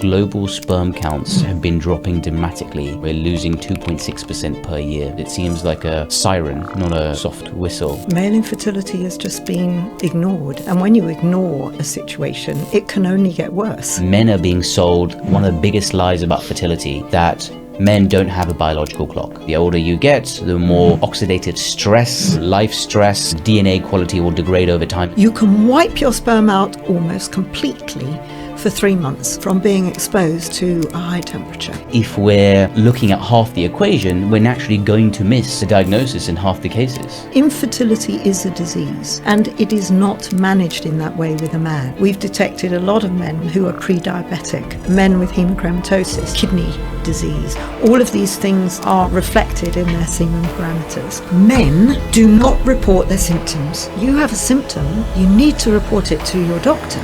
global sperm counts have been dropping dramatically. We're losing 2.6% per year. It seems like a siren, not a soft whistle. Male infertility has just been ignored. And when you ignore a situation, it can only get worse. Men are being sold one of the biggest lies about fertility, that men don't have a biological clock. The older you get, the more oxidative stress, life stress, DNA quality will degrade over time. You can wipe your sperm out almost completely for 3 months from being exposed to a high temperature. If we're looking at half the equation, we're naturally going to miss the diagnosis in half the cases. Infertility is a disease, and it is not managed in that way with a man. We've detected a lot of men who are pre-diabetic, men with hemochromatosis, kidney disease. All of these things are reflected in their semen parameters. Men do not report their symptoms. You have a symptom, you need to report it to your doctor.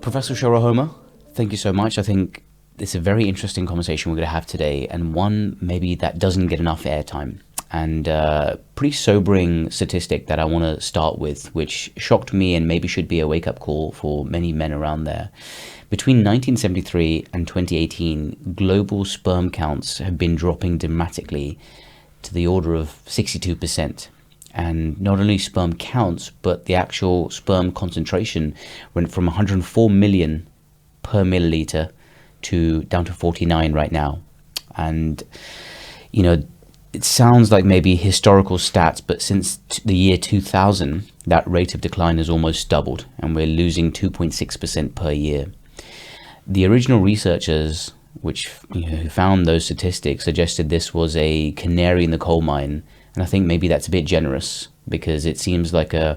Professor Sheryl Homa, thank you so much. I think it's a very interesting conversation we're going to have today, and one maybe that doesn't get enough airtime. And pretty sobering statistic that I want to start with, which shocked me and maybe should be a wake-up call for many men around there. Between 1973 and 2018, global sperm counts have been dropping dramatically to the order of 62%. And not only sperm counts, but the actual sperm concentration went from 104 million per milliliter to down to 49 right now. And, you know, it sounds like maybe historical stats, but since the year 2000, that rate of decline has almost doubled, and we're losing 2.6% per year. The original researchers, which who found those statistics, suggested this was a canary in the coal mine. And I think maybe that's a bit generous, because it seems like a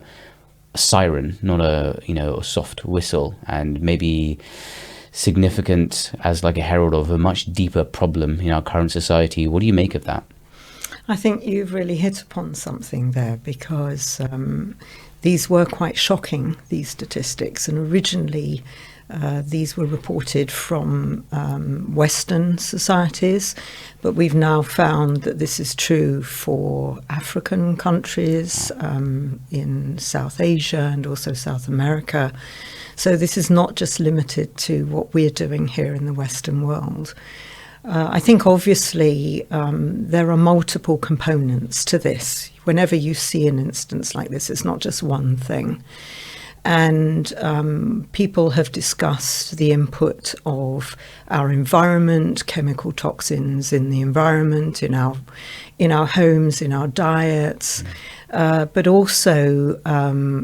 siren, not a a soft whistle, and maybe significant as like a herald of a much deeper problem in our current society. What do you make of that? I think you've really hit upon something there, because these were quite shocking, these statistics, and originally these were reported from Western societies, but we've now found that this is true for African countries, in South Asia and also South America. So this is not just limited to what we're doing here in the Western world. I think obviously there are multiple components to this. Whenever you see an instance like this, it's not just one thing. And people have discussed the input of our environment, chemical toxins in the environment, in our homes, in our diets, but also,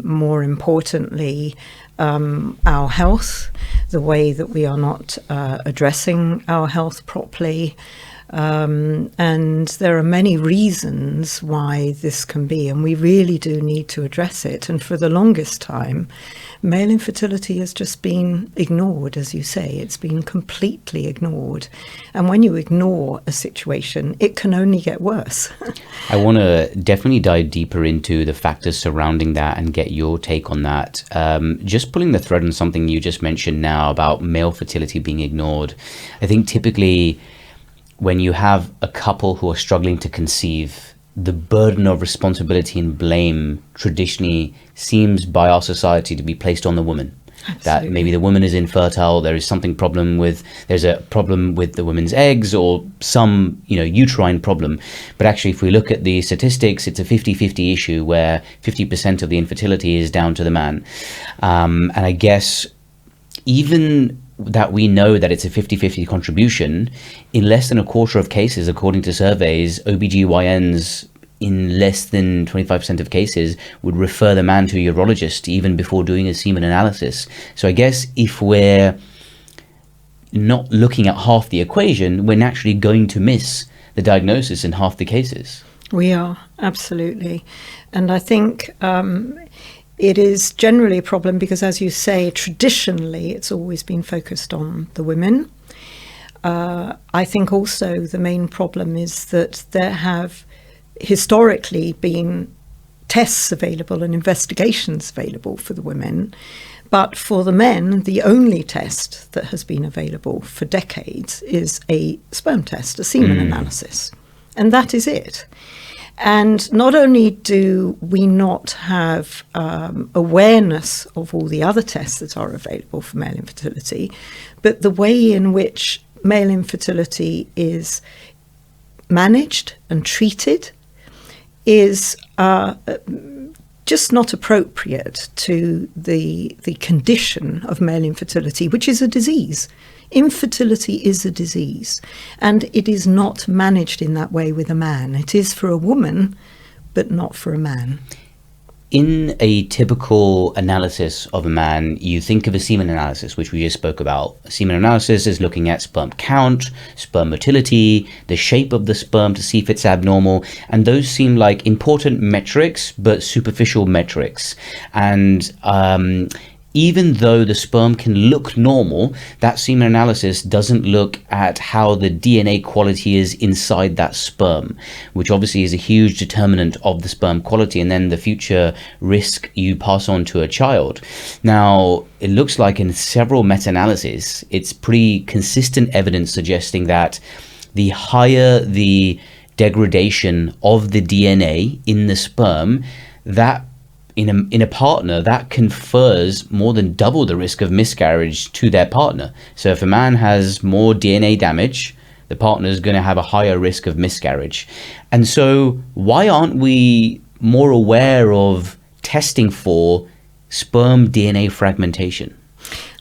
more importantly, our health, the way that we are not addressing our health properly. And there are many reasons why this can be, and we really do need to address it. And for the longest time, male infertility has just been ignored, as you say. It's been completely ignored. And when you ignore a situation, it can only get worse. I want to definitely dive deeper into the factors surrounding that and get your take on that. Just pulling the thread on something you just mentioned now about male fertility being ignored. I think typically when you have a couple who are struggling to conceive, the burden of responsibility and blame traditionally seems by our society to be placed on the woman. Absolutely. That maybe the woman is infertile, there's a problem with the woman's eggs, or some uterine problem. But actually, if we look at the statistics, it's a 50-50 issue where 50% of the infertility is down to the man. And I guess even that we know that it's a 50-50 contribution, in less than a quarter of cases, according to surveys, OBGYNs in less than 25% of cases would refer the man to a urologist even before doing a semen analysis. So I guess if we're not looking at half the equation, we're naturally going to miss the diagnosis in half the cases. We are, absolutely. And I think it is generally a problem because, as you say, traditionally it's always been focused on the women. I think also the main problem is that there have historically been tests available and investigations available for the women, but for the men, the only test that has been available for decades is a sperm test, a semen analysis, and that is it. And not only do we not have awareness of all the other tests that are available for male infertility, but the way in which male infertility is managed and treated is just not appropriate to the condition of male infertility, which is a disease. Infertility is a disease, and it is not managed in that way with a man. It is for a woman, but not for a man. In a typical analysis of a man, you think of a semen analysis, which we just spoke about. Semen analysis is looking at sperm count, sperm motility, the shape of the sperm to see if it's abnormal. And those seem like important metrics, but superficial metrics. And even though the sperm can look normal, that semen analysis doesn't look at how the DNA quality is inside that sperm, which obviously is a huge determinant of the sperm quality and then the future risk you pass on to a child. Now, it looks like in several meta-analyses, it's pretty consistent evidence suggesting that the higher the degradation of the DNA in the sperm, that in a partner, that confers more than double the risk of miscarriage to their partner. So if a man has more DNA damage, the partner is going to have a higher risk of miscarriage. And so why aren't we more aware of testing for sperm DNA fragmentation?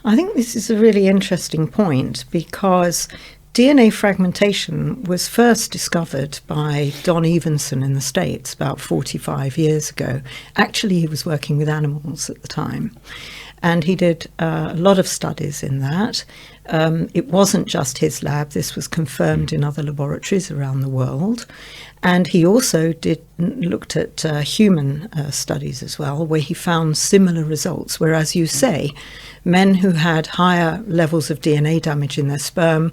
I think this is a really interesting point, because DNA fragmentation was first discovered by Don Evenson in the States about 45 years ago. Actually, he was working with animals at the time, and he did a lot of studies in that. It wasn't just his lab. This was confirmed in other laboratories around the world. And he also looked at human studies as well, where he found similar results, where, as you say, men who had higher levels of DNA damage in their sperm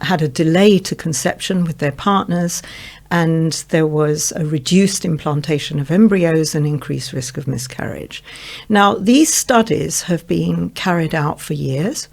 had a delay to conception with their partners, and there was a reduced implantation of embryos and increased risk of miscarriage. Now, these studies have been carried out for years.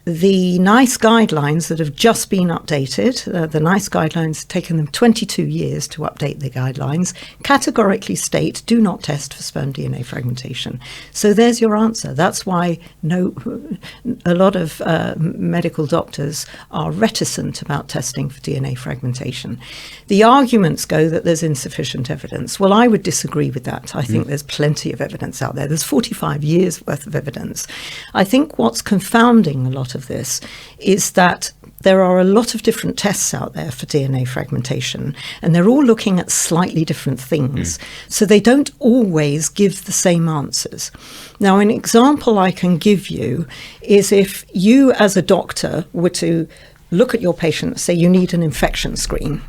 The NICE guidelines that have just been updated, the NICE guidelines have taken them 22 years to update the guidelines, categorically state do not test for sperm DNA fragmentation. So there's your answer. That's why a lot of medical doctors are reticent about testing for DNA fragmentation. The arguments go that there's insufficient evidence. Well, I would disagree with that. I think there's plenty of evidence out there. There's 45 years worth of evidence. I think what's confounding a lot of this is that there are a lot of different tests out there for DNA fragmentation, and they're all looking at slightly different things. So they don't always give the same answers. Now, an example I can give you is if you as a doctor were to look at your patient, say you need an infection screen,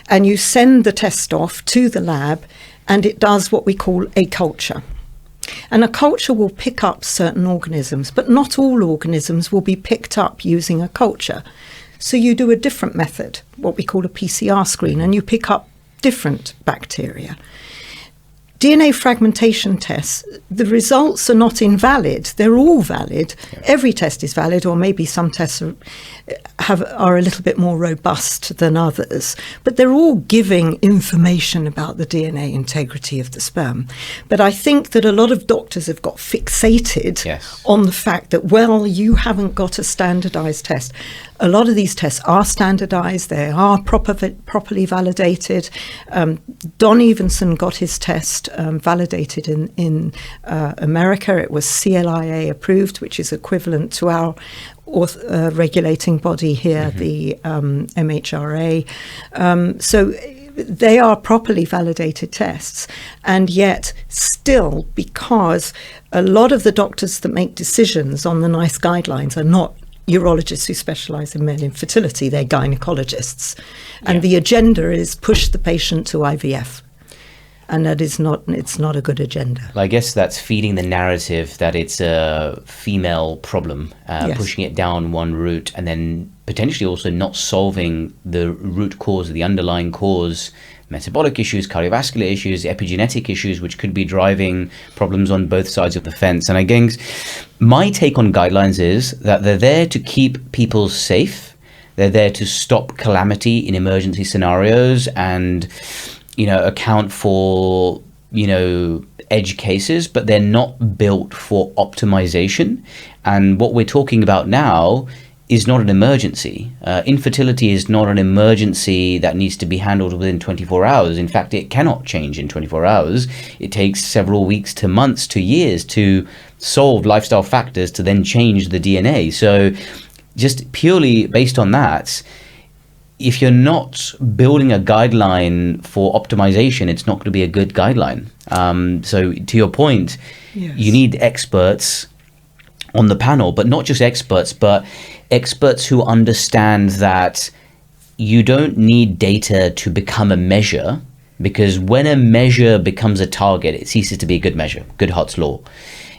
and you send the test off to the lab, and it does what we call a culture. And a culture will pick up certain organisms, but not all organisms will be picked up using a culture. So you do a different method, what we call a PCR screen, and you pick up different bacteria. DNA fragmentation tests, the results are not invalid. They're all valid. Every test is valid, or maybe some tests are a little bit more robust than others. But they're all giving information about the DNA integrity of the sperm. But I think that a lot of doctors have got fixated on the fact that, well, you haven't got a standardized test. A lot of these tests are standardized. They are properly validated. Don Evenson got his test validated in America. It was CLIA approved, which is equivalent to our regulating body here, the MHRA. So they are properly validated tests. And yet still, because a lot of the doctors that make decisions on the NICE guidelines are not urologists who specialise in male infertility, they're gynecologists. And the agenda is push the patient to IVF. And it's not a good agenda. Well, I guess that's feeding the narrative that it's a female problem, pushing it down one route, and then potentially also not solving the root cause, the underlying cause, metabolic issues, cardiovascular issues, epigenetic issues, which could be driving problems on both sides of the fence. And again, my take on guidelines is that they're there to keep people safe. They're there to stop calamity in emergency scenarios and, account for, edge cases, but they're not built for optimization. And what we're talking about now is not an emergency. Infertility is not an emergency that needs to be handled within 24 hours. In fact, it cannot change in 24 hours. It takes several weeks to months to years to solve lifestyle factors to then change the DNA. So just purely based on that, if you're not building a guideline for optimization, it's not going to be a good guideline. So to your point, yes, you need experts on the panel, but not just experts, but experts who understand that you don't need data to become a measure, because when a measure becomes a target, it ceases to be a good measure. Goodhart's law.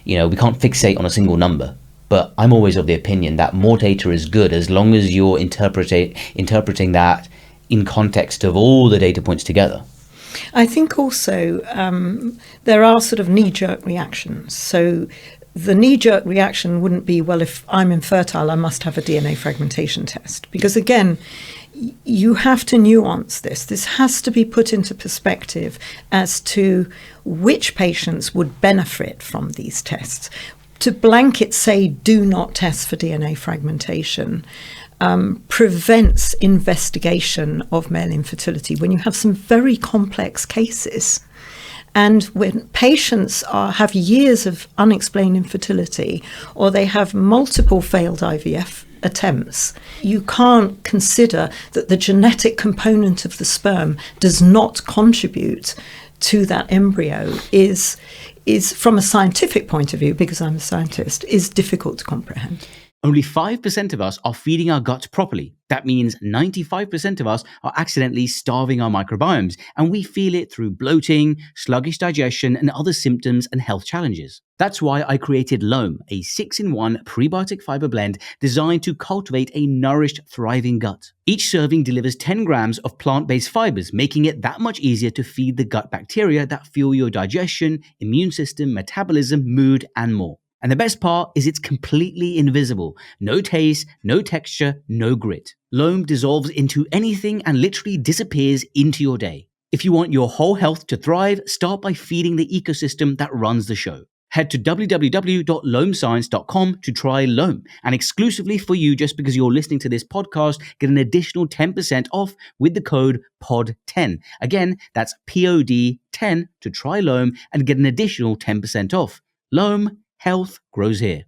We can't fixate on a single number. But I'm always of the opinion that more data is good as long as you're interpreting that in context of all the data points together. I think also there are sort of knee-jerk reactions. So the knee-jerk reaction wouldn't be, well, if I'm infertile, I must have a DNA fragmentation test. Because again, you have to nuance this. This has to be put into perspective as to which patients would benefit from these tests. To blanket say, do not test for DNA fragmentation, prevents investigation of male infertility when you have some very complex cases. And when patients have years of unexplained infertility, or they have multiple failed IVF attempts, you can't consider that the genetic component of the sperm does not contribute to that embryo is from a scientific point of view, because I'm a scientist, is difficult to comprehend. Only 5% of us are feeding our guts properly. That means 95% of us are accidentally starving our microbiomes, and we feel it through bloating, sluggish digestion, and other symptoms and health challenges. That's why I created Loam, a 6-in-1 prebiotic fiber blend designed to cultivate a nourished, thriving gut. Each serving delivers 10 grams of plant-based fibers, making it that much easier to feed the gut bacteria that fuel your digestion, immune system, metabolism, mood, and more. And the best part is it's completely invisible. No taste, no texture, no grit. Loam dissolves into anything and literally disappears into your day. If you want your whole health to thrive, start by feeding the ecosystem that runs the show. Head to www.loamscience.com to try Loam. And exclusively for you, just because you're listening to this podcast, get an additional 10% off with the code POD10. Again, that's POD10 to try Loam and get an additional 10% off. Loam. Health grows here.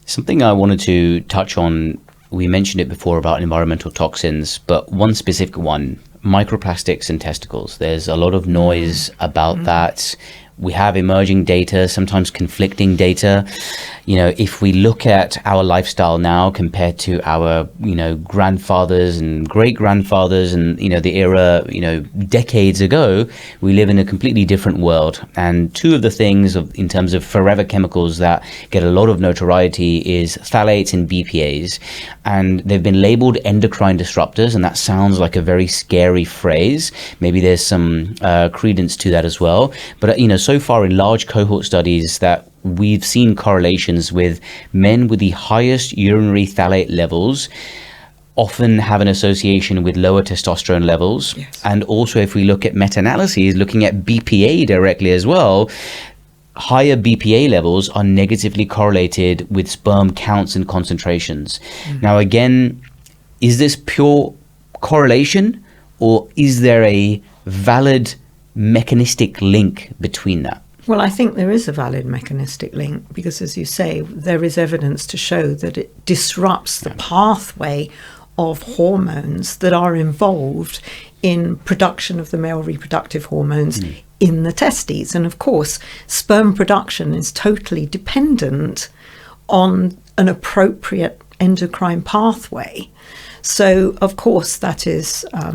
Something I wanted to touch on, we mentioned it before about environmental toxins, but one specific one, microplastics in testicles. There's a lot of noise about that. We have emerging data, sometimes conflicting data. If we look at our lifestyle now compared to our, grandfathers and great-grandfathers and, the era, decades ago, we live in a completely different world. And two of the things in terms of forever chemicals that get a lot of notoriety is phthalates and BPAs. And they've been labeled endocrine disruptors, and that sounds like a very scary phrase. Maybe there's some credence to that as well. But, so far in large cohort studies that we've seen correlations with men with the highest urinary phthalate levels often have an association with lower testosterone levels. Yes. And also if we look at meta-analyses looking at BPA directly as well, higher BPA levels are negatively correlated with sperm counts and concentrations. Now again, is this pure correlation, or is there a valid mechanistic link between that? Well, I think there is a valid mechanistic link because, as you say, there is evidence to show that it disrupts the pathway of hormones that are involved in production of the male reproductive hormones in the testes. And of course, sperm production is totally dependent on an appropriate endocrine pathway. So, of course, that is a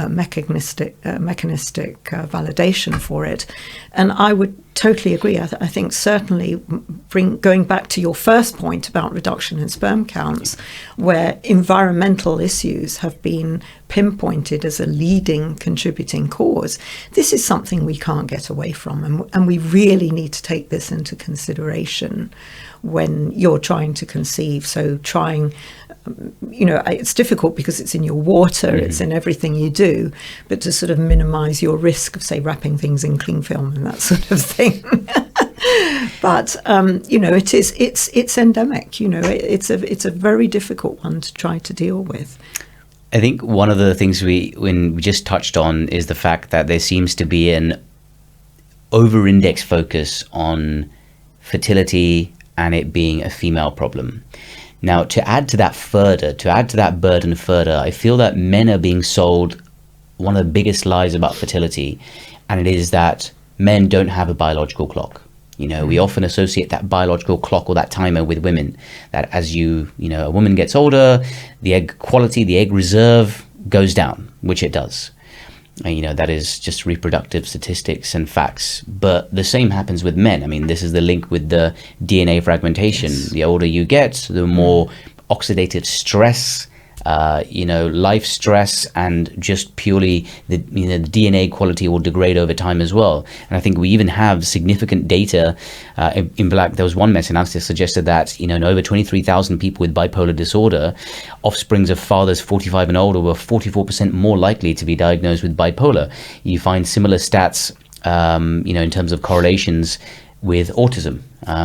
mechanistic validation for it. And I would totally agree. I think certainly going back to your first point about reduction in sperm counts, where environmental issues have been pinpointed as a leading contributing cause, this is something we can't get away from. And we really need to take this into consideration when you're trying to conceive. So trying it's difficult because it's in your water, it's in everything you do, but to sort of minimize your risk of, say, wrapping things in cling film and that sort of thing. But it's endemic. It's a very difficult one to try to deal with. I think one of the things we just touched on is the fact that there seems to be an over-index focus on fertility and it being a female problem. Now, to add to that burden further, I feel that men are being sold one of the biggest lies about fertility, and it is that men don't have a biological clock. We often associate that biological clock or that timer with women, that as a woman gets older, the egg quality, the egg reserve goes down, which it does. That is just reproductive statistics and facts. But the same happens with men. I mean, this is the link with the DNA fragmentation. Yes. The older you get, the more oxidative stress, life stress, and just purely the DNA quality will degrade over time as well. And I think we even have significant data in black. There was one meta-analysis that suggested that in over 23,000 people with bipolar disorder, offsprings of fathers 45 and older were 44% more likely to be diagnosed with bipolar. You find similar stats, in terms of correlations with autism,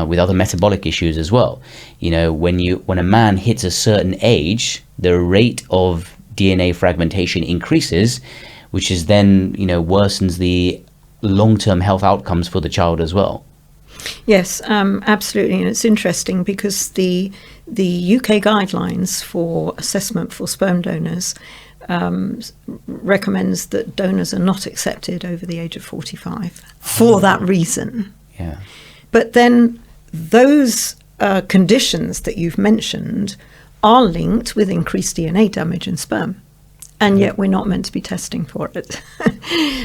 with other metabolic issues as well. When a man hits a certain age, the rate of DNA fragmentation increases, which is then, worsens the long-term health outcomes for the child as well. Yes, absolutely. And it's interesting because the UK guidelines for assessment for sperm donors recommends that donors are not accepted over the age of 45 for that reason. Yeah. But then those conditions that you've mentioned are linked with increased DNA damage in sperm. And yet we're not meant to be testing for it.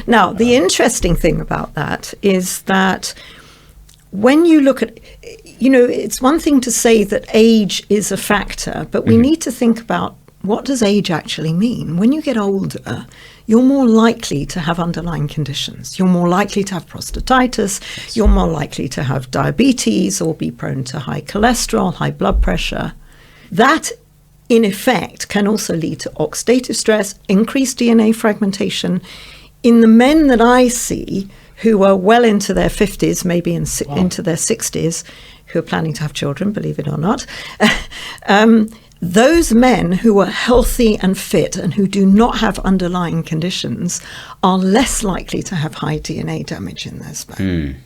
Now, the interesting thing about that is that when you look at, it's one thing to say that age is a factor, but we need to think about what does age actually mean? When you get older, you're more likely to have underlying conditions. You're more likely to have prostatitis. You're more likely to have diabetes or be prone to high cholesterol, high blood pressure. That, in effect, can also lead to oxidative stress, increased DNA fragmentation. In the men that I see who are well into their 50s, maybe into their 60s, who are planning to have children, believe it or not, those men who are healthy and fit and who do not have underlying conditions are less likely to have high DNA damage in their sperm.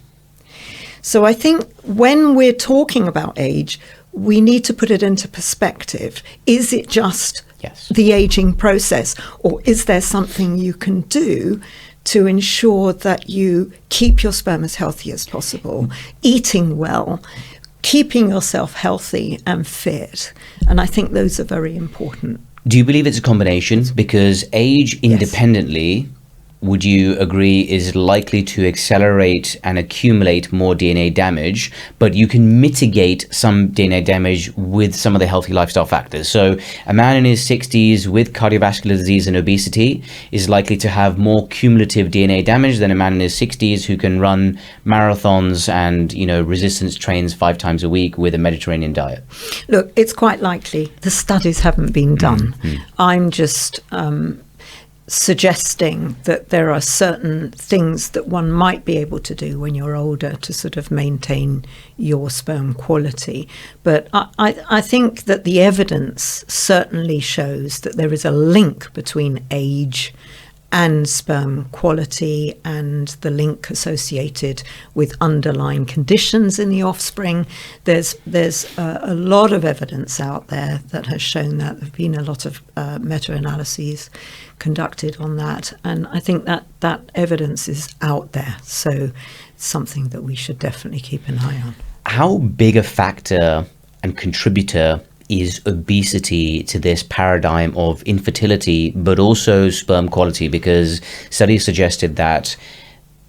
So I think when we're talking about age, we need to put it into perspective. Is it just the aging process, or is there something you can do to ensure that you keep your sperm as healthy as possible, eating well, keeping yourself healthy and fit? And I think those are very important. Do you believe it's a combination? Because age independently, would you agree, is likely to accelerate and accumulate more DNA damage, but you can mitigate some DNA damage with some of the healthy lifestyle factors. So a man in his 60s with cardiovascular disease and obesity is likely to have more cumulative DNA damage than a man in his 60s who can run marathons and, resistance trains 5 times a week with a Mediterranean diet. Look, it's quite likely. The studies haven't been done. I'm just suggesting that there are certain things that one might be able to do when you're older to sort of maintain your sperm quality. But I think that the evidence certainly shows that there is a link between age and sperm quality, and the link associated with underlying conditions in the offspring. There's a lot of evidence out there that has shown that. There have been a lot of meta-analyses conducted on that, and I think that evidence is out there, so it's something that we should definitely keep an eye on. How big a factor and contributor is obesity to this paradigm of infertility, but also sperm quality? Because studies suggested that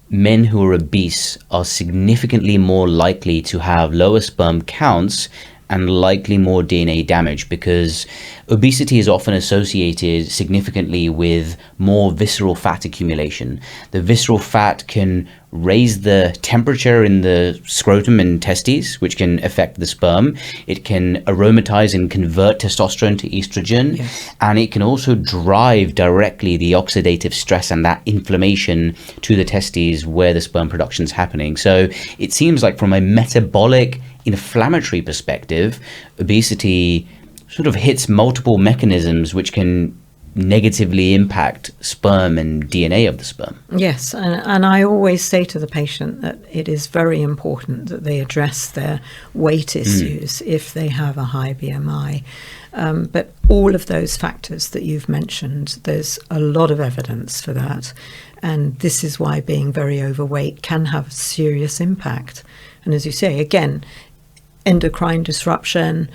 men who are obese are significantly more likely to have lower sperm counts and likely more DNA damage, because obesity is often associated significantly with more visceral fat accumulation. The visceral fat can raise the temperature in the scrotum and testes, which can affect the sperm. It can aromatize and convert testosterone to estrogen. Yes. And it can also drive directly the oxidative stress and that inflammation to the testes where the sperm production is happening. So it seems like from a metabolic inflammatory perspective, obesity sort of hits multiple mechanisms which can negatively impact sperm and DNA of the sperm. Yes, and I always say to the patient that it is very important that they address their weight issues if they have a high BMI. But all of those factors that you've mentioned, there's a lot of evidence for that. And this is why being very overweight can have a serious impact. And as you say, again, endocrine disruption,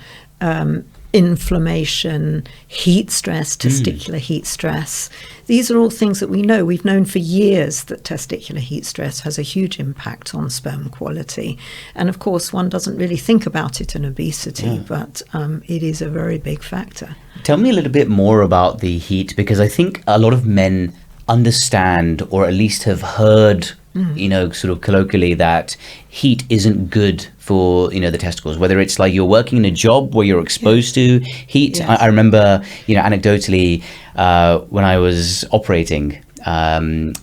inflammation, heat stress, testicular heat stress. These are all things that we know. We've known for years that testicular heat stress has a huge impact on sperm quality. And of course, one doesn't really think about it in obesity, but it is a very big factor. Tell me a little bit more about the heat, because I think a lot of men understand, or at least have heard, sort of colloquially, that heat isn't good for, the testicles, whether it's like you're working in a job where you're exposed to heat. Yes. I remember, anecdotally, when I was operating,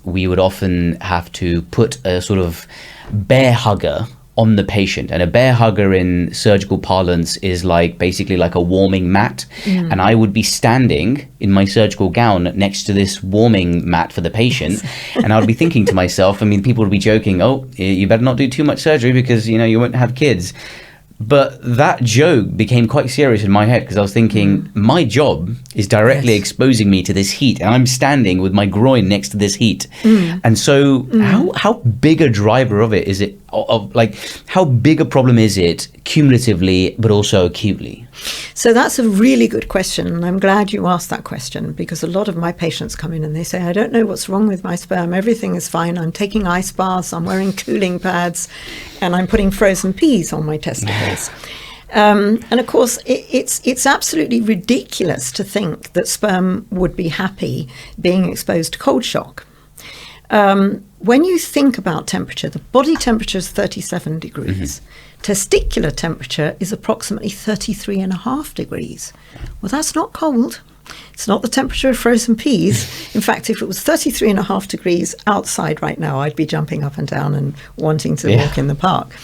we would often have to put a sort of bear hugger on the patient, and a bear hugger in surgical parlance is like basically like a warming mat, and I would be standing in my surgical gown next to this warming mat for the patient, and I would be thinking to myself, people would be joking, oh, you better not do too much surgery because you won't have kids. But that joke became quite serious in my head, because I was thinking, my job is directly exposing me to this heat, and I'm standing with my groin next to this heat. And so how big a driver of it is it, how big a problem is it cumulatively, but also acutely? So that's a really good question, and I'm glad you asked that question, because a lot of my patients come in and they say, I don't know what's wrong with my sperm, everything is fine, I'm taking ice baths, I'm wearing cooling pads, and I'm putting frozen peas on my testicles. And of course, it's absolutely ridiculous to think that sperm would be happy being exposed to cold shock. When you think about temperature, the body temperature is 37 degrees. Testicular temperature is approximately 33.5 degrees. Well, that's not cold. It's not the temperature of frozen peas. In fact, if it was 33.5 degrees outside right now, I'd be jumping up and down and wanting to walk in the park.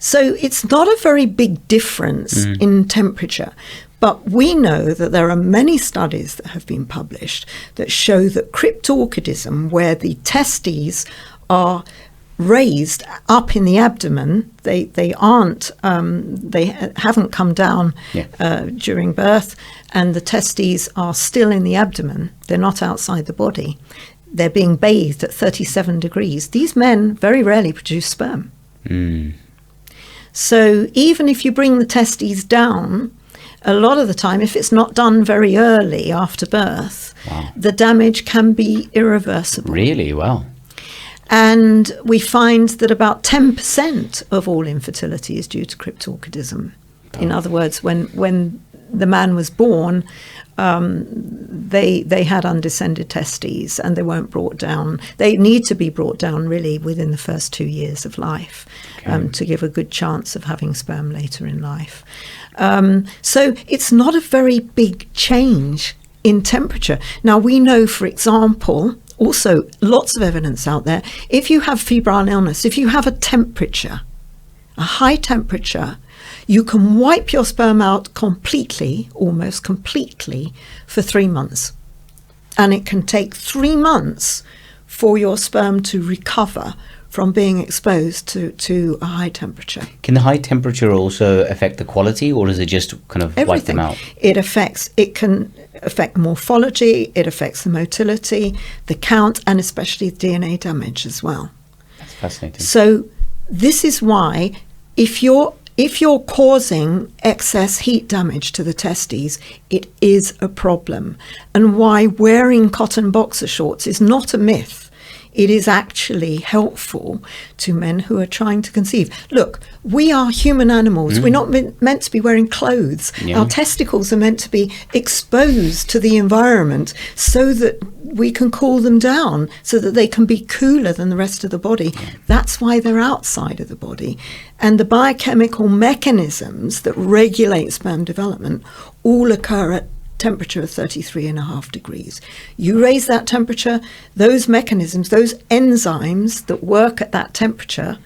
So it's not a very big difference in temperature. But we know that there are many studies that have been published that show that cryptorchidism, where the testes are raised up in the abdomen, they haven't come down during birth, and the testes are still in the abdomen. They're not outside the body. They're being bathed at 37 degrees. These men very rarely produce sperm. So even if you bring the testes down, a lot of the time, if it's not done very early after birth, the damage can be irreversible. Really? Wow. And we find that about 10% of all infertility is due to cryptorchidism. In other words, when the man was born, they had undescended testes, and they weren't brought down. They need to be brought down really within the first 2 years of life to give a good chance of having sperm later in life. So it's not a very big change in temperature. Now, we know, for example, also lots of evidence out there, if you have febrile illness, if you have a temperature, a high temperature, you can wipe your sperm out completely, almost completely, for 3 months. And it can take 3 months for your sperm to recover from being exposed to a high temperature. Can the high temperature also affect the quality, or does it just kind of wipe them out? It can affect morphology, it affects the motility, the count, and especially the DNA damage as well. That's fascinating. So this is why if you're causing excess heat damage to the testes, it is a problem. And why wearing cotton boxer shorts is not a myth. it is actually helpful to men who are trying to conceive. Look, we are human animals. We're not meant to be wearing clothes. Yeah. Our testicles are meant to be exposed to the environment so that we can cool them down, so that they can be cooler than the rest of the body. That's why they're outside of the body. And the biochemical mechanisms that regulate sperm development all occur at temperature of 33.5 degrees. You raise that temperature, those mechanisms, those enzymes that work at that temperature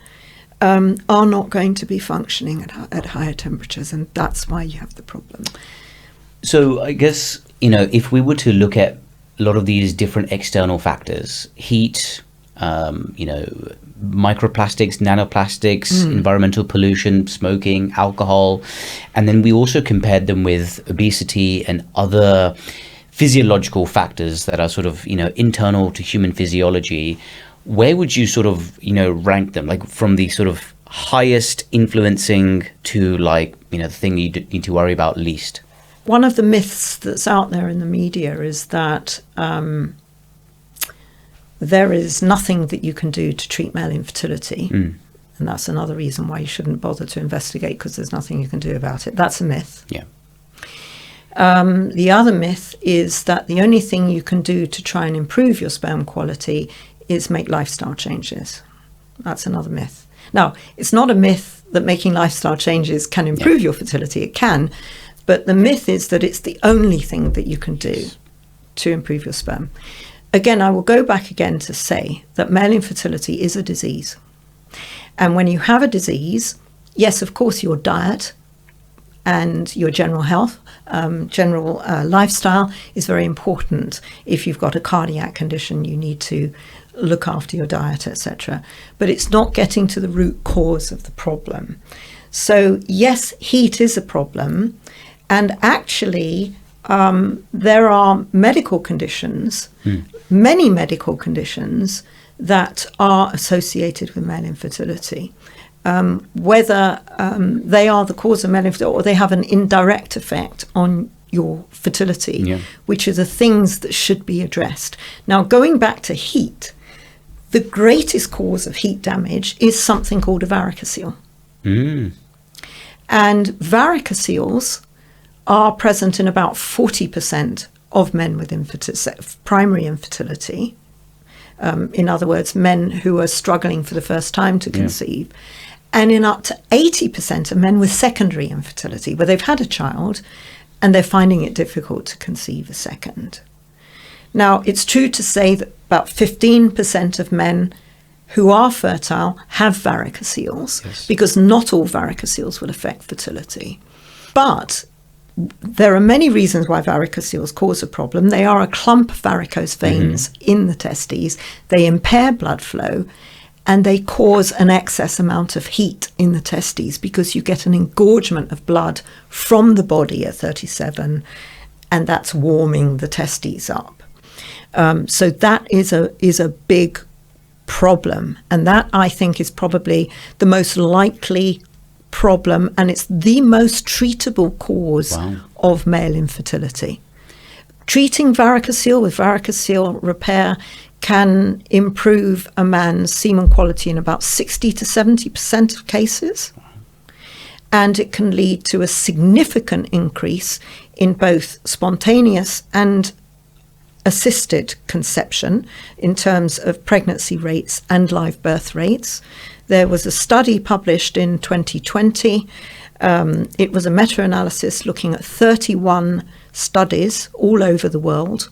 are not going to be functioning at higher temperatures, and that's why you have the problem. So I guess, if we were to look at a lot of these different external factors, heat, microplastics, nanoplastics, environmental pollution, smoking, alcohol, and then we also compared them with obesity and other physiological factors that are sort of, internal to human physiology. Where would you sort of, rank them, like from the sort of highest influencing to the thing you need to worry about least? One of the myths that's out there in the media is that there is nothing that you can do to treat male infertility. And that's another reason why you shouldn't bother to investigate, because there's nothing you can do about it. That's a myth. Yeah. The other myth is that the only thing you can do to try and improve your sperm quality is make lifestyle changes. That's another myth. Now, it's not a myth that making lifestyle changes can improve your fertility. It can. But the myth is that it's the only thing that you can do to improve your sperm. Again, I will go back again to say that male infertility is a disease. And when you have a disease, yes, of course, your diet and your general health, lifestyle is very important. If you've got a cardiac condition, you need to look after your diet, etc. But it's not getting to the root cause of the problem. So yes, heat is a problem. And actually, there are medical conditions, many medical conditions that are associated with male infertility. Whether they are the cause of male infertility or they have an indirect effect on your fertility, which are the things that should be addressed. Now, going back to heat, the greatest cause of heat damage is something called a varicocele. And varicoceles are present in about 40% of men with primary infertility. In other words, men who are struggling for the first time to conceive. And in up to 80% of men with secondary infertility, where they've had a child and they're finding it difficult to conceive a second. Now, it's true to say that about 15% of men who are fertile have varicoceles, because not all varicoceles will affect fertility. But there are many reasons why varicoceles cause a problem. They are a clump of varicose veins in the testes. They impair blood flow, and they cause an excess amount of heat in the testes because you get an engorgement of blood from the body at 37, and that's warming the testes up. So that is a big problem, and that, I think, is probably the most likely problem, and it's the most treatable cause of male infertility. Treating varicocele with varicocele repair can improve a man's semen quality in about 60 to 70% of cases, and it can lead to a significant increase in both spontaneous and assisted conception in terms of pregnancy rates and live birth rates. There was a study published in 2020. It was a meta-analysis looking at 31 studies all over the world.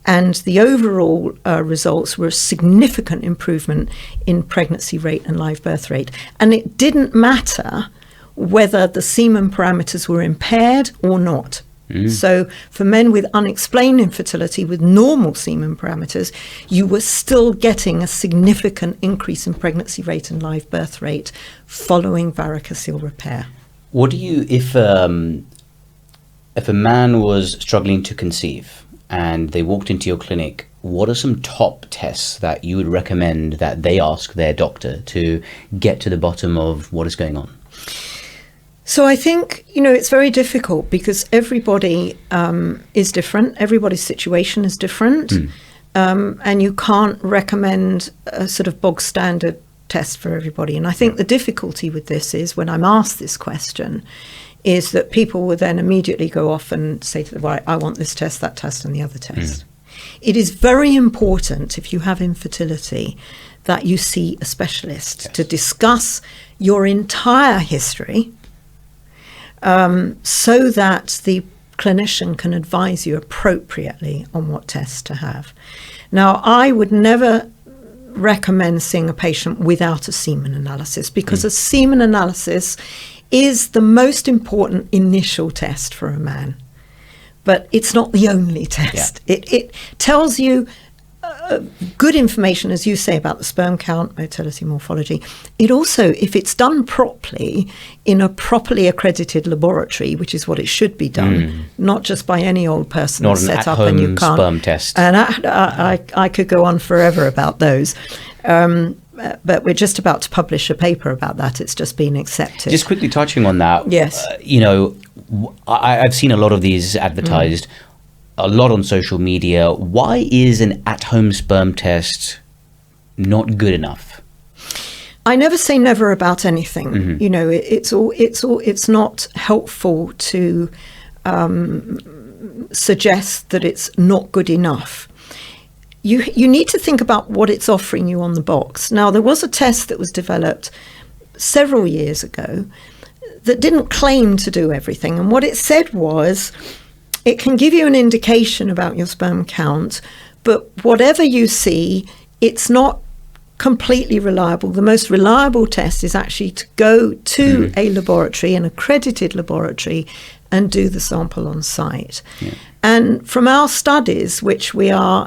And the overall results were a significant improvement in pregnancy rate and live birth rate. And it didn't matter whether the semen parameters were impaired or not. So for men with unexplained infertility with normal semen parameters, you were still getting a significant increase in pregnancy rate and live birth rate following varicocele repair. What do you, if a man was struggling to conceive and they walked into your clinic, what are some top tests that you would recommend that they ask their doctor to get to the bottom of what is going on? So I think, it's very difficult because everybody is different. Everybody's situation is different. and you can't recommend a sort of bog standard test for everybody. And I think the difficulty with this is, when I'm asked this question, is that people will then immediately go off and say to the right, I want this test, that test, and the other test. It is very important, if you have infertility, that you see a specialist to discuss your entire history, so that the clinician can advise you appropriately on what tests to have. Now, I would never recommend seeing a patient without a semen analysis, because a semen analysis is the most important initial test for a man. But it's not the only test. It tells you good information, as you say, about the sperm count, motility, morphology. It also, if it's done properly in a properly accredited laboratory, which is what it should be done, not just by any old person not set an up and you can't. sperm test. And I could go on forever about those. But we're just about to publish a paper about that. It's just been accepted. Just quickly touching on that. Yes. I've seen a lot of these advertised, a lot on social media. Why is an at-home sperm test not good enough? I never say never about anything. It's not helpful to suggest that it's not good enough. You need to think about what it's offering you on the box. Now, there was a test that was developed several years ago that didn't claim to do everything. And what it said was, it can give you an indication about your sperm count, but whatever you see, it's not completely reliable. The most reliable test is actually to go to a laboratory, an accredited laboratory, and do the sample on site. And from our studies, which has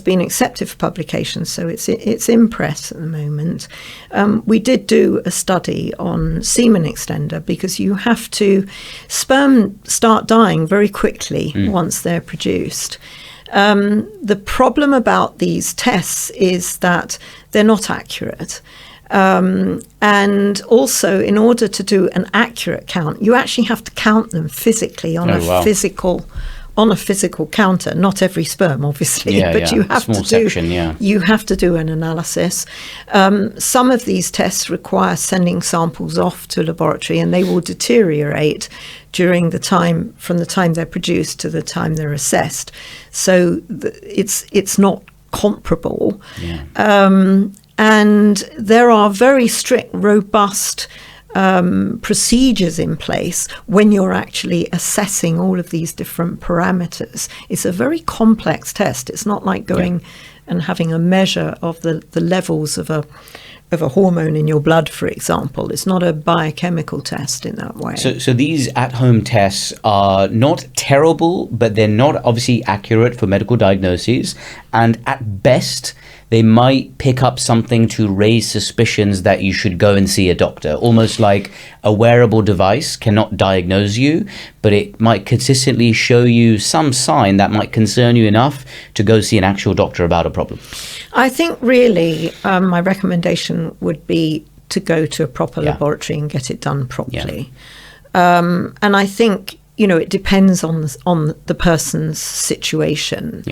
been accepted for publication, so it's in press at the moment. We did do a study on semen extender, because sperm start dying very quickly once they're produced. The problem about these tests is that they're not accurate. And also, in order to do an accurate count, you actually have to count them physically on a physical counter. Not every sperm, obviously, but you have you have to do an analysis. Some of these tests require sending samples off to a laboratory, and they will deteriorate from the time they're produced to the time they're assessed. So it's not comparable. And there are very strict, robust procedures in place when you're actually assessing all of these different parameters. It's a very complex test. It's not like going and having a measure of the levels of a hormone in your blood, for example. It's not a biochemical test in that way. So these at-home tests are not terrible, but they're not obviously accurate for medical diagnoses. And at best, they might pick up something to raise suspicions that you should go and see a doctor. Almost like a wearable device cannot diagnose you, but it might consistently show you some sign that might concern you enough to go see an actual doctor about a problem. I think really my recommendation would be to go to a proper laboratory and get it done properly. And I think, it depends on the person's situation.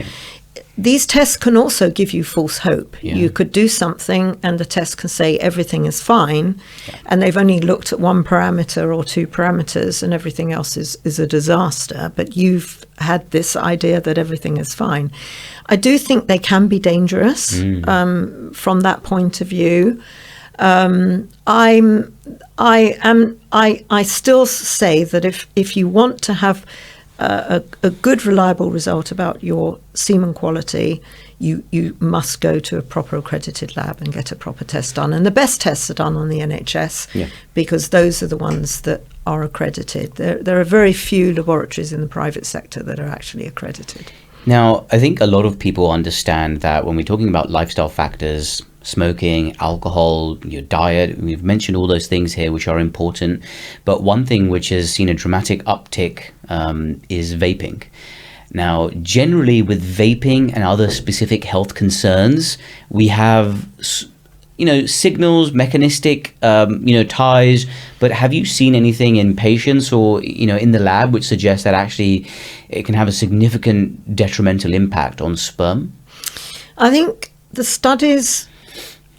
These tests can also give you false hope. You could do something and the test can say everything is fine, and they've only looked at one parameter or two parameters and everything else is a disaster, but you've had this idea that everything is fine. I do think they can be dangerous from that point of view. I still say that if you want to have a good, reliable result about your semen quality, you must go to a proper accredited lab and get a proper test done. And the best tests are done on the NHS because those are the ones that are accredited. There are very few laboratories in the private sector that are actually accredited. Now, I think a lot of people understand that when we're talking about lifestyle factors, smoking, alcohol, your diet, we've mentioned all those things here which are important. But one thing which has seen a dramatic uptick is vaping. Now, generally with vaping and other specific health concerns, we have signals, mechanistic, ties, but have you seen anything in patients or, in the lab which suggests that actually it can have a significant detrimental impact on sperm? I think the studies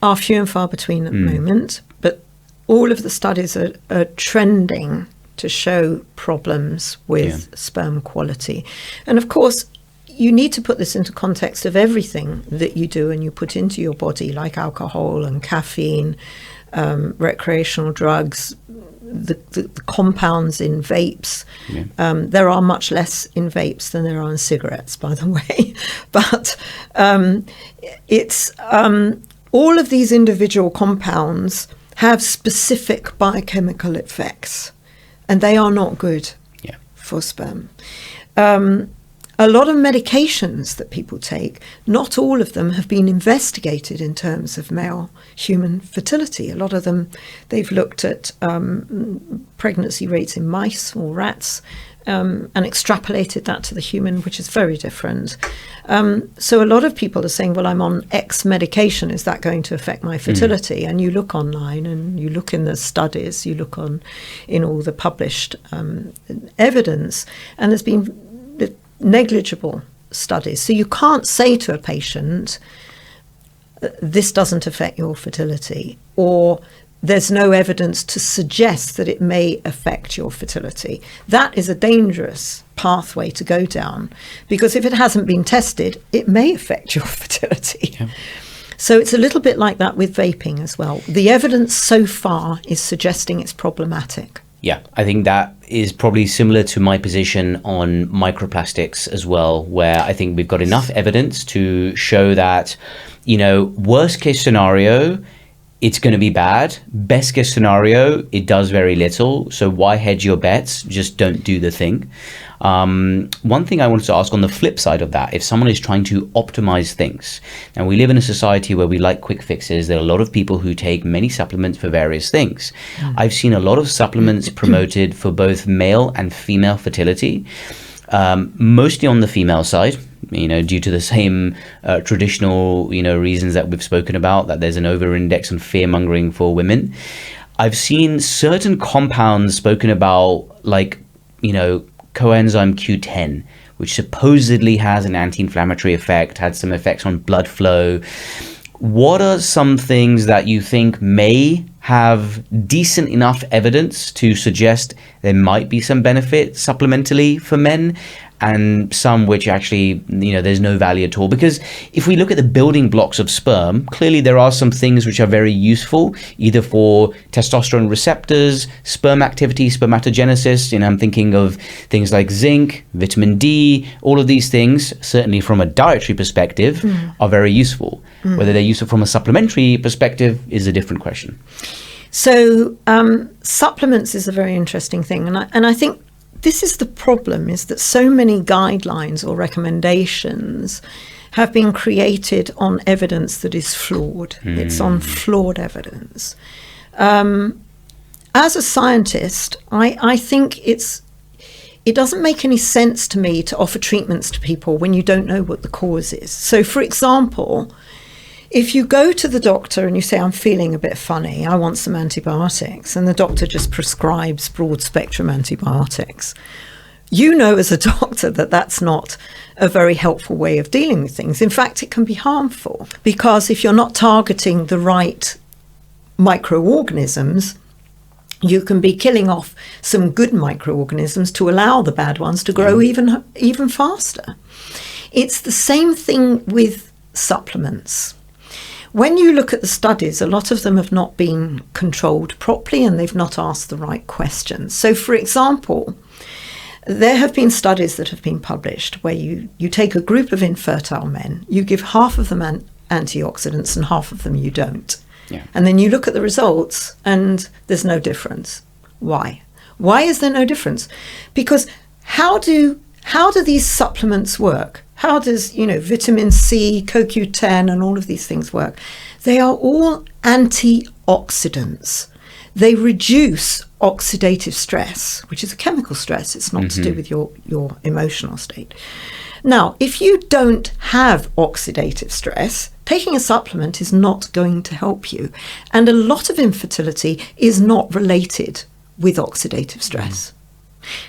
are few and far between at the moment, but all of the studies are trending to show problems with sperm quality. And of course, you need to put this into context of everything that you do and you put into your body, like alcohol and caffeine, recreational drugs, the compounds in vapes. There are much less in vapes than there are in cigarettes, by the way. But it's all of these individual compounds have specific biochemical effects, and they are not good for sperm. A lot of medications that people take, not all of them have been investigated in terms of male human fertility. A lot of them, they've looked at pregnancy rates in mice or rats and extrapolated that to the human, which is very different. So a lot of people are saying, well, I'm on X medication. Is that going to affect my fertility? And you look online and you look in the studies, you look in all the published evidence, and there's been negligible studies. So you can't say to a patient, this doesn't affect your fertility, or there's no evidence to suggest that it may affect your fertility. That is a dangerous pathway to go down, because if it hasn't been tested, it may affect your fertility. So it's a little bit like that with vaping as well. The evidence so far is suggesting it's problematic. Yeah, I think that is probably similar to my position on microplastics as well, where I think we've got enough evidence to show that, worst case scenario, it's going to be bad. Best case scenario, it does very little. So why hedge your bets? Just don't do the thing. One thing I wanted to ask on the flip side of that, if someone is trying to optimize things, and we live in a society where we like quick fixes, there are a lot of people who take many supplements for various things. I've seen a lot of supplements promoted for both male and female fertility, mostly on the female side, due to the same traditional, reasons that we've spoken about, that there's an over-index on fear-mongering for women. I've seen certain compounds spoken about, like, coenzyme Q10, which supposedly has an anti-inflammatory effect, had some effects on blood flow. What are some things that you think may have decent enough evidence to suggest there might be some benefit supplementally for men, and some which actually, there's no value at all? Because if we look at the building blocks of sperm, clearly there are some things which are very useful, either for testosterone receptors, sperm activity, spermatogenesis. I'm thinking of things like zinc, vitamin D, all of these things, certainly from a dietary perspective, are very useful. Whether they're useful from a supplementary perspective is a different question. So supplements is a very interesting thing. And I think this is the problem, is that so many guidelines or recommendations have been created on evidence that is flawed. It's on flawed evidence. As a scientist, I think it doesn't make any sense to me to offer treatments to people when you don't know what the cause is. So, for example, if you go to the doctor and you say, I'm feeling a bit funny, I want some antibiotics, and the doctor just prescribes broad spectrum antibiotics, you know as a doctor that that's not a very helpful way of dealing with things. In fact, it can be harmful, because if you're not targeting the right microorganisms, you can be killing off some good microorganisms to allow the bad ones to grow even faster. It's the same thing with supplements. When you look at the studies, a lot of them have not been controlled properly, and they've not asked the right questions. So, for example, there have been studies that have been published where you take a group of infertile men, you give half of them antioxidants and half of them you don't. And then you look at the results and there's no difference. Why? Why is there no difference? Because how do these supplements work? How does, vitamin C, CoQ10 and all of these things work? They are all antioxidants. They reduce oxidative stress, which is a chemical stress. It's not to do with your emotional state. Now, if you don't have oxidative stress, taking a supplement is not going to help you. And a lot of infertility is not related with oxidative stress.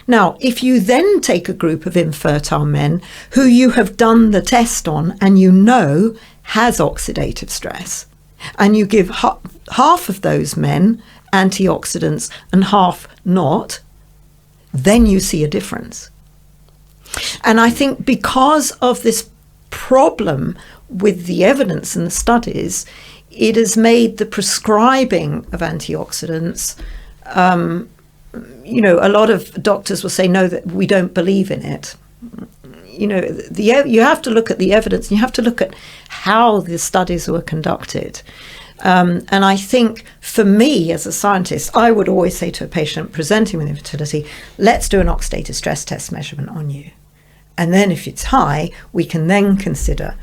Now, if you then take a group of infertile men who you have done the test on and you know has oxidative stress, and you give half of those men antioxidants and half not, then you see a difference. And I think because of this problem with the evidence and the studies, it has made the prescribing of antioxidants, a lot of doctors will say, no, that we don't believe in it. You have to look at the evidence, and you have to look at how the studies were conducted. And I think for me as a scientist, I would always say to a patient presenting with infertility, let's do an oxidative stress test measurement on you. And then if it's high, we can then consider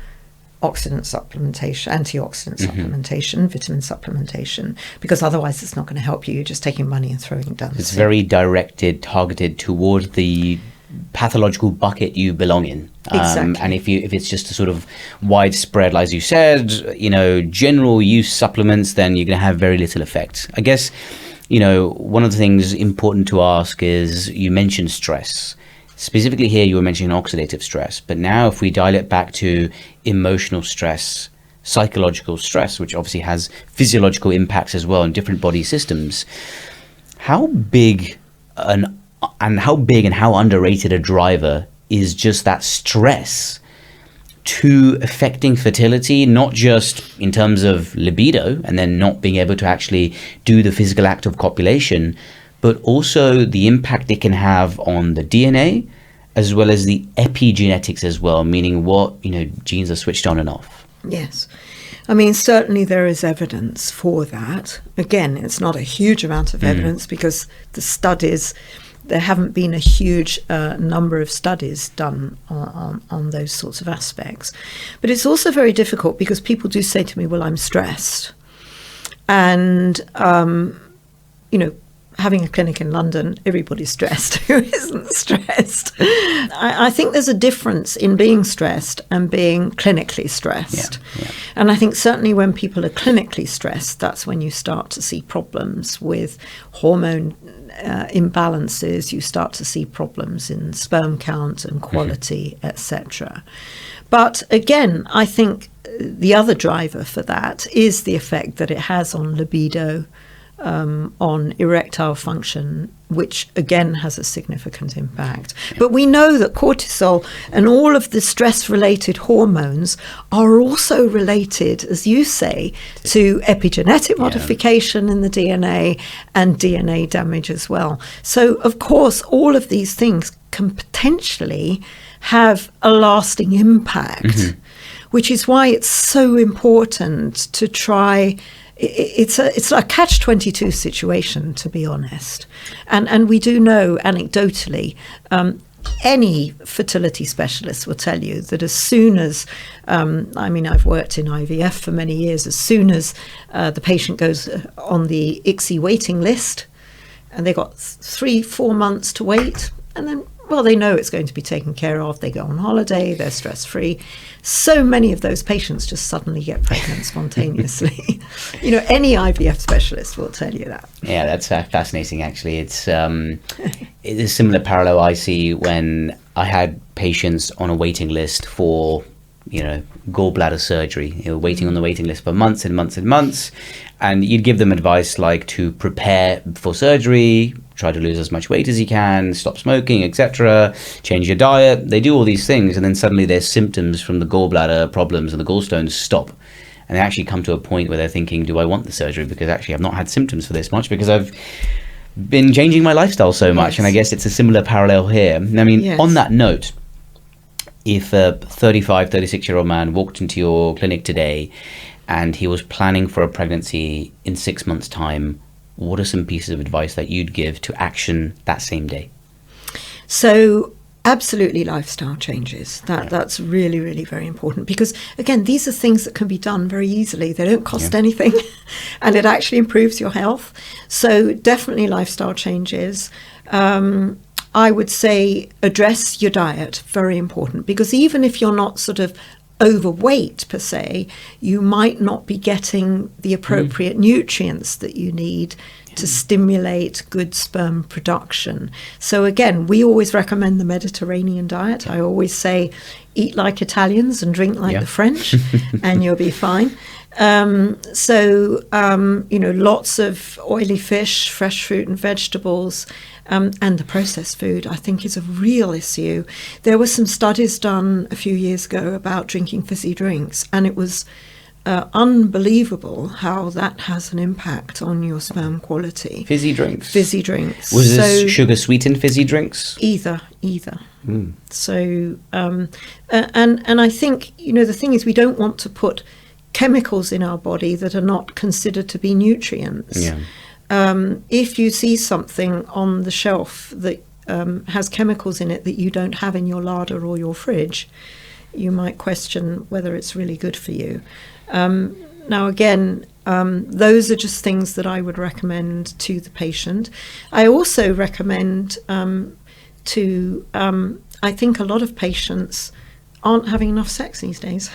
oxidant supplementation, antioxidant supplementation, vitamin supplementation, because otherwise it's not going to help you. You're just taking money and throwing it down. It's very directed, targeted towards the pathological bucket you belong in. Exactly. And if it's just a sort of widespread, as you said, general use supplements, then you're going to have very little effect. I guess, one of the things important to ask is, you mentioned stress. Specifically here, you were mentioning oxidative stress, but now if we dial it back to emotional stress, psychological stress, which obviously has physiological impacts as well in different body systems, how big and how underrated a driver is just that stress to affecting fertility, not just in terms of libido and then not being able to actually do the physical act of copulation, but also the impact it can have on the DNA as well as the epigenetics as well, meaning what, genes are switched on and off. Yes. I mean, certainly there is evidence for that. Again, it's not a huge amount of evidence because there haven't been a huge number of studies done on those sorts of aspects. But it's also very difficult because people do say to me, well, I'm stressed. And, having a clinic in London, everybody's stressed. Who isn't stressed? I think there's a difference in being stressed and being clinically stressed. Yeah. And I think certainly when people are clinically stressed, that's when you start to see problems with hormone imbalances. You start to see problems in sperm count and quality, etc. But again, I think the other driver for that is the effect that it has on libido, on erectile function, which again has a significant impact. But we know that cortisol and all of the stress-related hormones are also related, as you say, to epigenetic modification in the DNA and DNA damage as well. So, of course, all of these things can potentially have a lasting impact, which is why it's so important to try. It's a catch-22 situation, to be honest. And we do know anecdotally, any fertility specialist will tell you that as soon as, I've worked in IVF for many years, as soon as the patient goes on the ICSI waiting list and they've got 3-4 months to wait, and then, they know it's going to be taken care of. They go on holiday, they're stress-free. So many of those patients just suddenly get pregnant spontaneously. Any IVF specialist will tell you that. Yeah, that's fascinating, actually. It's it is a similar parallel I see when I had patients on a waiting list for, gallbladder surgery. Waiting on the waiting list for months and months and months. And you'd give them advice like to prepare for surgery, try to lose as much weight as you can, stop smoking, etc., change your diet. They do all these things, and then suddenly their symptoms from the gallbladder problems and the gallstones stop. And they actually come to a point where they're thinking, do I want the surgery? Because actually I've not had symptoms for this much because I've been changing my lifestyle so much. Yes. And I guess it's a similar parallel here. On that note, if a 35, 36-year-old man walked into your clinic today and he was planning for a pregnancy in 6 months' time, what are some pieces of advice that you'd give to action that same day? So absolutely lifestyle changes. That's really, really very important because, again, these are things that can be done very easily. They don't cost anything and it actually improves your health. So definitely lifestyle changes. I would say address your diet, very important, because even if you're not sort of overweight per se, you might not be getting the appropriate nutrients that you need to stimulate good sperm production. So again, we always recommend the Mediterranean diet. I always say, eat like Italians and drink like the French, and you'll be fine. Lots of oily fish, fresh fruit and vegetables, and the processed food, I think, is a real issue. There were some studies done a few years ago about drinking fizzy drinks, and it was unbelievable how that has an impact on your sperm quality. Fizzy drinks? Fizzy drinks. Was this sugar-sweetened fizzy drinks? Either. So, and I think, the thing is, we don't want to put chemicals in our body that are not considered to be nutrients. If you see something on the shelf that has chemicals in it that you don't have in your larder or your fridge, you might question whether it's really good for you. Now, again, those are just things that I would recommend to the patient. I also recommend I think a lot of patients aren't having enough sex these days.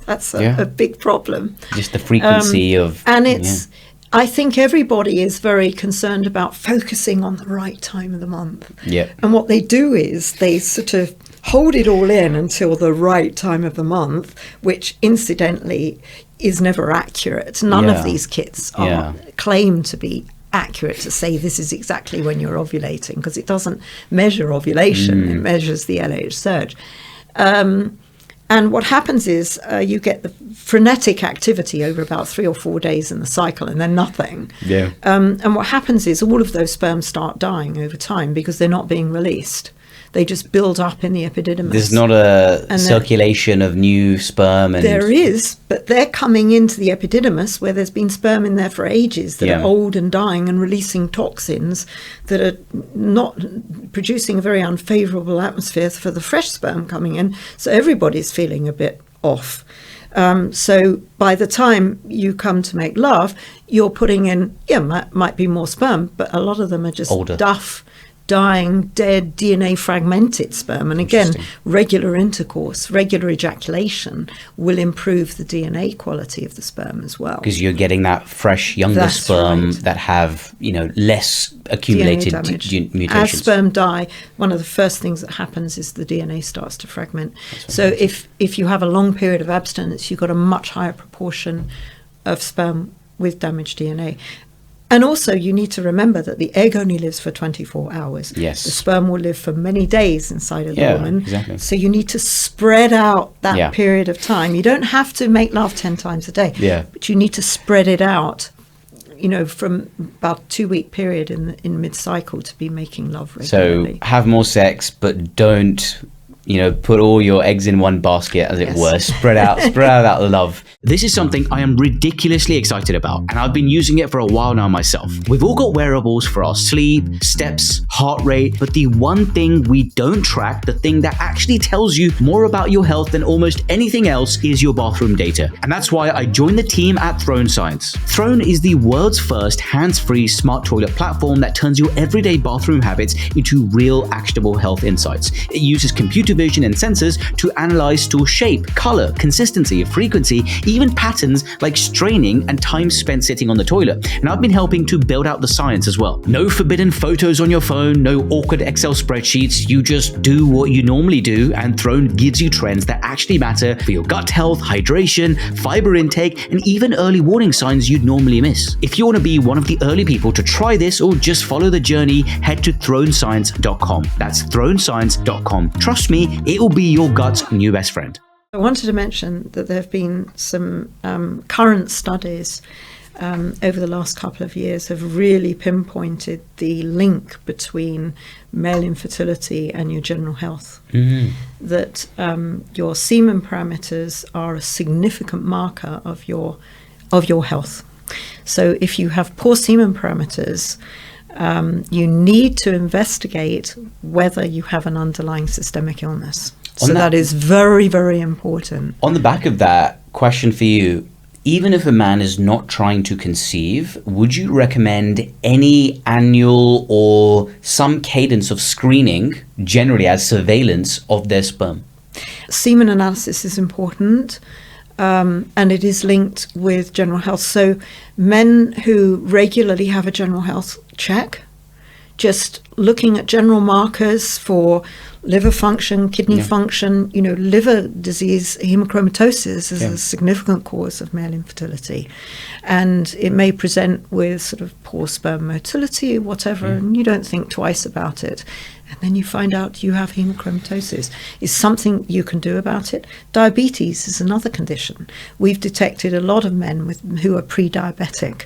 That's a big problem. Just the frequency of... And it's... I think everybody is very concerned about focusing on the right time of the month. And what they do is they sort of hold it all in until the right time of the month, which incidentally is never accurate. None of these kits are claimed to be accurate to say this is exactly when you're ovulating, because it doesn't measure ovulation, it measures the LH surge. And what happens is you get the frenetic activity over about 3 or 4 days in the cycle, and then nothing. And what happens is all of those sperm start dying over time because they're not being released. They just build up in the epididymis. There's not a circulation of new sperm. And there is, but they're coming into the epididymis where there's been sperm in there for ages that are old and dying and releasing toxins that are not producing a very unfavorable atmosphere for the fresh sperm coming in. So everybody's feeling a bit off. So by the time you come to make love, you're putting in, might be more sperm, but a lot of them are just older, dying, dead, DNA fragmented sperm. And again, regular intercourse, regular ejaculation will improve the DNA quality of the sperm as well. Because you're getting that fresh, younger sperm that have, less accumulated mutations. As sperm die, one of the first things that happens is the DNA starts to fragment. So if you have a long period of abstinence, you've got a much higher proportion of sperm with damaged DNA. And also, you need to remember that the egg only lives for 24 hours. The sperm will live for many days inside of the woman. So you need to spread out that period of time. You don't have to make love 10 times a day, but you need to spread it out, from about a 2-week period in mid-cycle to be making love regularly. So have more sex, but don't... put all your eggs in one basket, as it were. Spread out that love. This is something I am ridiculously excited about, and I've been using it for a while now myself. We've all got wearables for our sleep, steps, heart rate, but the one thing we don't track, the thing that actually tells you more about your health than almost anything else, is your bathroom data. And that's why I joined the team at Throne Science. Throne is the world's first hands-free smart toilet platform that turns your everyday bathroom habits into real actionable health insights. It uses computer vision and sensors to analyze stool shape, color, consistency, frequency, even patterns like straining and time spent sitting on the toilet. And I've been helping to build out the science as well. No forbidden photos on your phone, no awkward Excel spreadsheets. You just do what you normally do, and Throne gives you trends that actually matter for your gut health, hydration, fiber intake, and even early warning signs you'd normally miss. If you want to be one of the early people to try this or just follow the journey, head to thronescience.com. That's thronescience.com. Trust me, it will be your gut's new best friend. I wanted to mention that there have been some current studies over the last couple of years have really pinpointed the link between male infertility and your general health. That your semen parameters are a significant marker of your health. So if you have poor semen parameters, you need to investigate whether you have an underlying systemic illness. So that is very, very important. On the back of that, question for you, even if a man is not trying to conceive, would you recommend any annual or some cadence of screening, generally as surveillance of their sperm? Semen analysis is important, and it is linked with general health. So men who regularly have a general health check, just looking at general markers for liver function, kidney function, liver disease, hemochromatosis is a significant cause of male infertility. And it may present with sort of poor sperm motility or whatever, and you don't think twice about it. And then you find out you have hemochromatosis. Is something you can do about it? Diabetes is another condition. We've detected a lot of men who are pre-diabetic.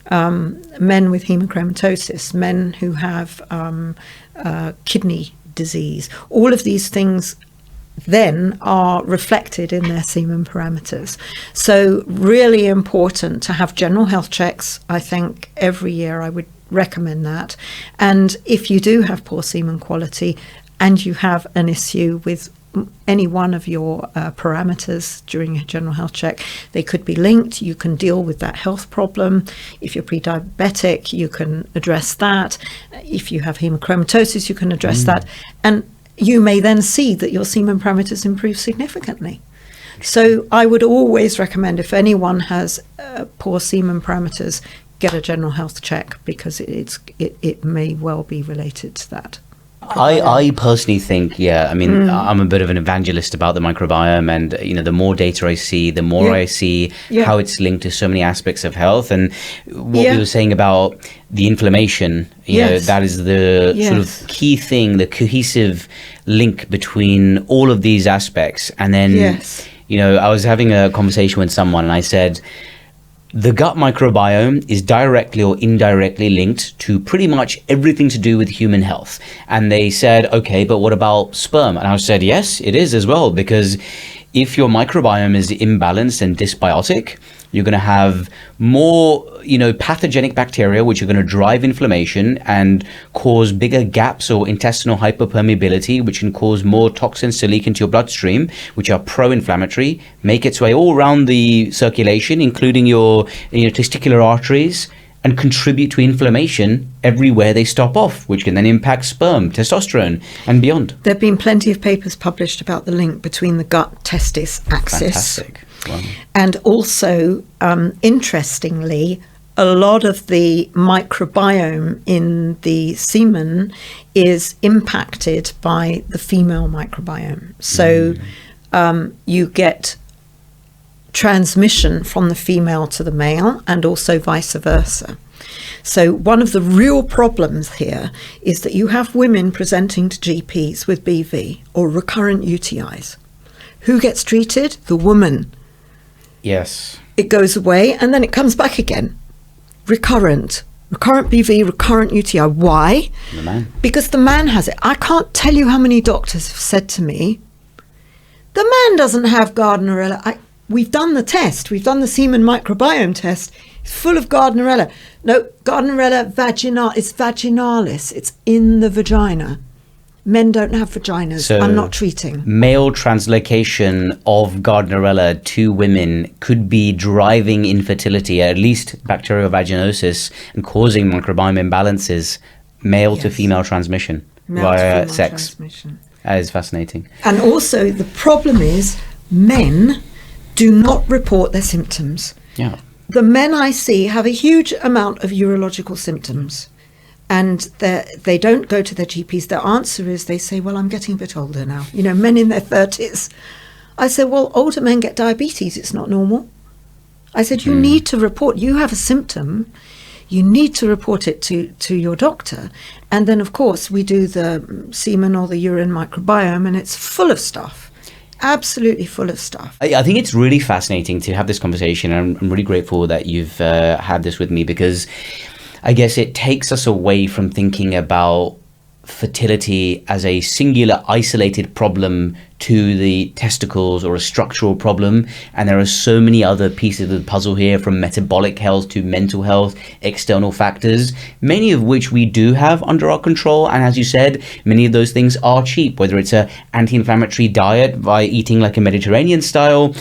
Men with hemochromatosis, men who have kidney disease. All of these things then are reflected in their semen parameters. So really important to have general health checks. I think every year I would recommend that. And if you do have poor semen quality and you have an issue with any one of your parameters during a general health check, they could be linked. You can deal with that health problem. If you're pre-diabetic, you can address that. If you have hemochromatosis, you can address that. And you may then see that your semen parameters improve significantly. So I would always recommend, if anyone has poor semen parameters, get a general health check, because it may well be related to that. I personally think, I'm a bit of an evangelist about the microbiome, and the more data I see, the more I see how it's linked to so many aspects of health. And what we were saying about the inflammation, that is the sort of key thing, the cohesive link between all of these aspects. And then, I was having a conversation with someone, and I said, the gut microbiome is directly or indirectly linked to pretty much everything to do with human health. And they said, okay, but what about sperm? And I said, yes, it is as well, because if your microbiome is imbalanced and dysbiotic, you're going to have more, pathogenic bacteria, which are going to drive inflammation and cause bigger gaps or intestinal hyperpermeability, which can cause more toxins to leak into your bloodstream, which are pro-inflammatory, make its way all around the circulation, including your testicular arteries, and contribute to inflammation everywhere they stop off, which can then impact sperm, testosterone, and beyond. There have been plenty of papers published about the link between the gut-testis axis. Fantastic. Wow. And also, interestingly, a lot of the microbiome in the semen is impacted by the female microbiome. So you get transmission from the female to the male, and also vice versa. So one of the real problems here is that you have women presenting to GPs with BV or recurrent UTIs. Who gets treated? The woman. Yes. It goes away and then it comes back again. Recurrent BV, recurrent UTI. Why? The man. Because the man has it. I can't tell you how many doctors have said to me, the man doesn't have Gardnerella. We've done the test. We've done the semen microbiome test. It's full of Gardnerella. No, Gardnerella it's vaginalis. It's in the vagina. Men don't have vaginas. So I'm not treating. Male translocation of Gardnerella to women could be driving infertility, at least bacterial vaginosis, and causing microbiome imbalances, male to female transmission via sex. Transmission. That is fascinating. And also the problem is men do not report their symptoms. Yeah. The men I see have a huge amount of urological symptoms, and they don't go to their GPs. Their answer is they say, well, I'm getting a bit older now. Men in their 30s. I said, well, older men get diabetes. It's not normal. I said, you need to report. You have a symptom. You need to report it to your doctor. And then, of course, we do the semen or the urine microbiome, and it's full of stuff. Absolutely full of stuff. I think it's really fascinating to have this conversation. I'm really grateful that you've had this with me, because I guess it takes us away from thinking about fertility as a singular, isolated problem to the testicles or a structural problem. And there are so many other pieces of the puzzle here, from metabolic health to mental health, external factors, many of which we do have under our control. And as you said, many of those things are cheap, whether it's an anti-inflammatory diet by eating like a Mediterranean style,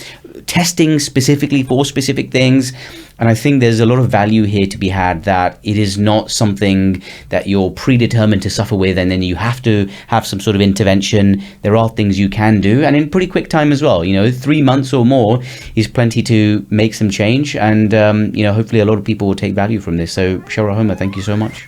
testing specifically for specific things. And I think there's a lot of value here to be had, that it is not something that you're predetermined to suffer with and then you have to have some sort of intervention. There are things you can do, and in pretty quick time as well. 3 months or more is plenty to make some change, and hopefully a lot of people will take value from this. So Sheryl Homa, thank you so much.